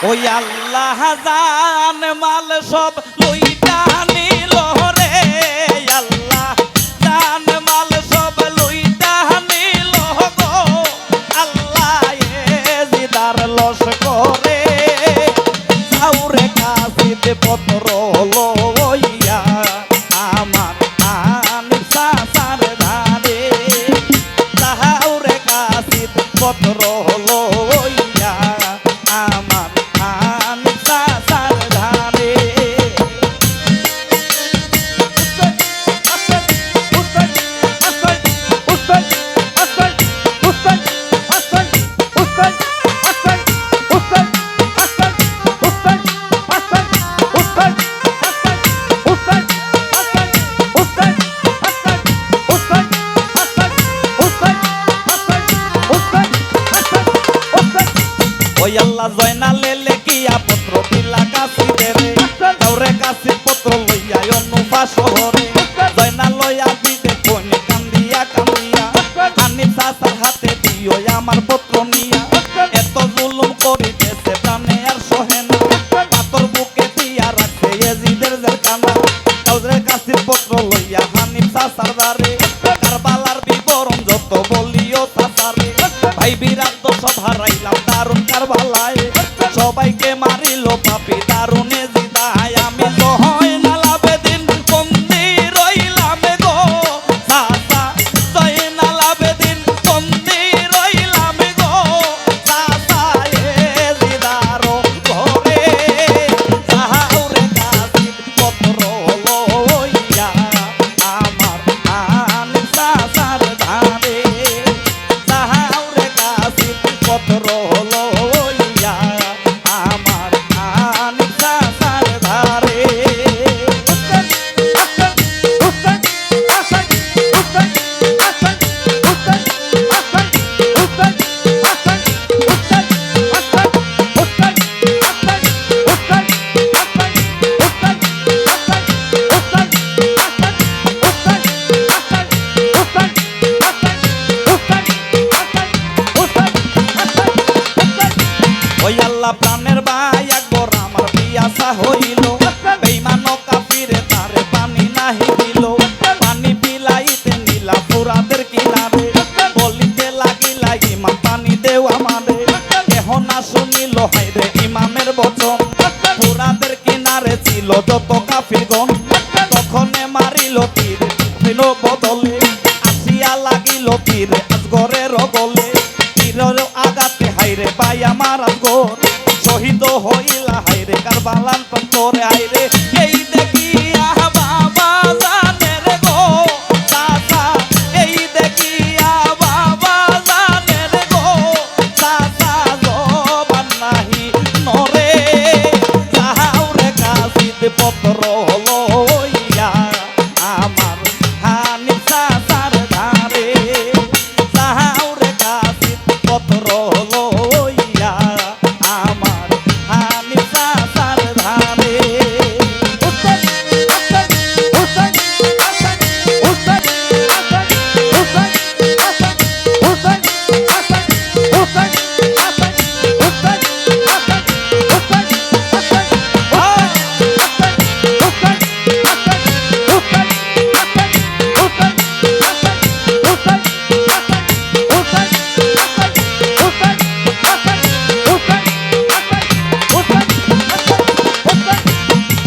ওই আল্লাহ জান মাল সব লইটা নিল রে, আল্লাহ জান মাল সব লইটা নিল গো, আল্লাহ এজিদার লস করে যাওরে কাশিতে পত্র লইয়া আমার আনিস চাচার ধারে, যাওরে কাশিতে পত্র লইয়া আমার আনিস চাচার ধারে। ওই আল্লাহ জয়নালে লেখিয়া পত্র দিলা কাশিতে রে, যাওরে কাশি পত্র লইয়া অনুপা শহরে, জয়নাল লইয়া দিতে কোন কান্দিয়া কান্দিয়া আনিস চাচার হাতে দিও আমার পত্র নিয়া, এত জুলুম করিতেছে প্রাণে আর সহে না, পাথর বুকে দিয়া রাখছে এজিদের জেলখানা, যাওরে কাশি পত্র লইয়া আনিস চাচার দ্বারে, কারবালার বিবরণ যত বলিও চাচারে, ভাই বিরাট তো সব হারাইলাম দারুণ কারবালায়, সবাইকে মারিল পাপি দারুণ এজিদায়, আমি তো হয় না লাভে দিন বন্দি রইলাম গো চাচা, জয় না লাভে দিন বন্দি রইলাম গো চাচা, এজিদার ঘরে যাওরে কাশির পত্র লইয়া আমার আনিস চাচার ধারে, যাওরে কাশির পত্র লইয়া আমার আনিস চাচার ধারে। ওই আল্লাহ প্রাণের ভাই একবার আমার পিয়াসা হইল, বেঈমান কাফিরে তারে পানি নাহি দিল, পানি বিলাইতে নিলা ফুরাদের কিনারে, বলিতে লাগিলা ইমাম পানি দেও আমারে, কেহ না শুনিল হায়রে ইমামের বচন, ফুরাদের কিনারে ছিল যত কাফিরগণ, তখনে মারিল তীর দিল বদলে, আসিয়া লাগিল তীর আজগরের গলে, তীরের আঘাতে হাইরে পাই আমার আজগর, শহীদ হইলা হাইরে কারবালার প্রান্তরে, হাইরে এই দেখিয়া বাবা জানে রে গো চাচা, এই দেখিয়া বাবা জানে রে গো চাচা, জবান নাহি নরে যাওরে কাশিতে পত্র লইয়া আমার আনিস চাচার ধারে, যাওরে কাশিতে পত্র লইয়া আমার আনিস চাচার ধারে।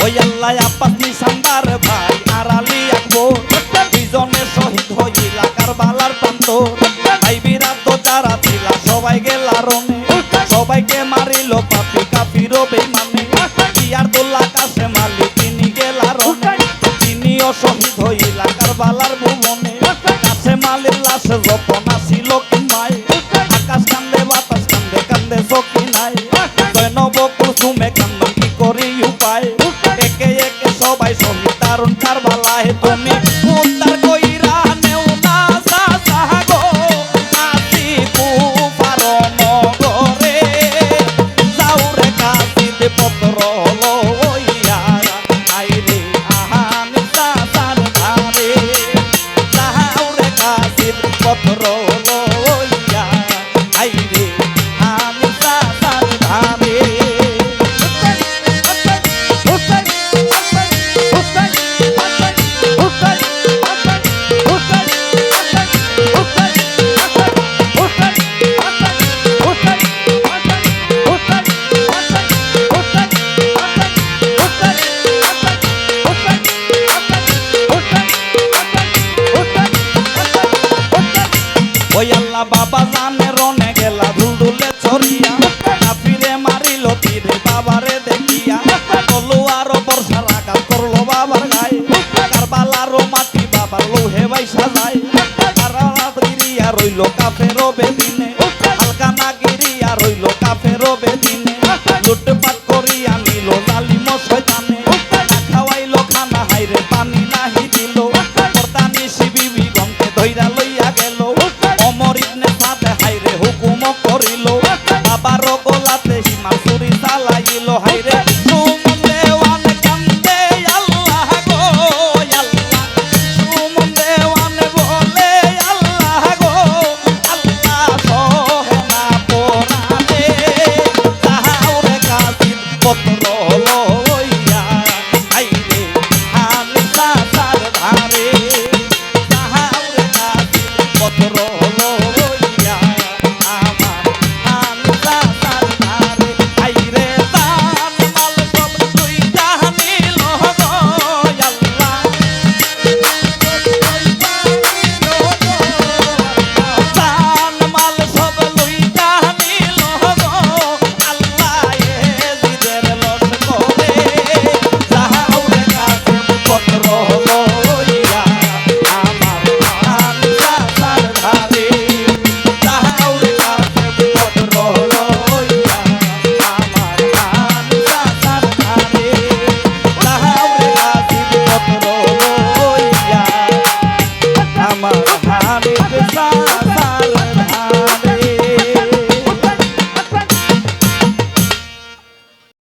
ওই আল্লাহ আব্বাস নিশানদার ভাই আর আলী আকবর, দুইজনে শহীদ হইলা কারবালার প্রান্তর, ভাই বিরাট তো যারা ছিলা সবাই গেলা রনে, সবাইকে মারিল পাপি কাফির বেঈমানে, ইয়ার দোল্লা কাশেম আলী তিনি গেলা রনে, তিনিও শহীদ হইলা কারবালার ভুবনে, কাশেম আলীর লাশ যখন আসিল কিমায়, আকাশ কান্দে বাতাস কান্দে কান্দে চকি নাই, জয়নব কুলসুমে কান্দন কি করি উপায়, একে একে সবাই শহীদ দারুণ কারবালায়, তুমি উদ্ধার কইরা নেও না চাচা গো আসি কুফার নগরে, যাওরে কাশিতে পত্র লইয়া আইরে আনিস চাচার ধারে, যাওরে কাশির পত্র লইয়া আইরে আনিস চাচার ধারে। হাইরে সুমন দেওয়ান কান্দে আল্লাহ গো আল্লাহ সুমন দেওয়ান বলে আল্লাহ গো আল্লাহ সহে না পোরানে তাহারে কাসির পত্র লইয়া আইরে হালিসা সার ধারে তাহারে কাসির পত্র লইয়া আমার হালিসা সার ধারে আইরে দান মাল সব লইয়া নিল গো আল্লাহ দান মাল সব লইয়া নিল গো আল্লাহ এজিদের লস করে তাহারে কাসির পত্র লইয়া আমার হালিসা সার ধারে তাহারে কাসির পত্র লইয়া আমার হালিসা সার ধারে তাহারে কাসির পত্র লইয়া আমার হালিসা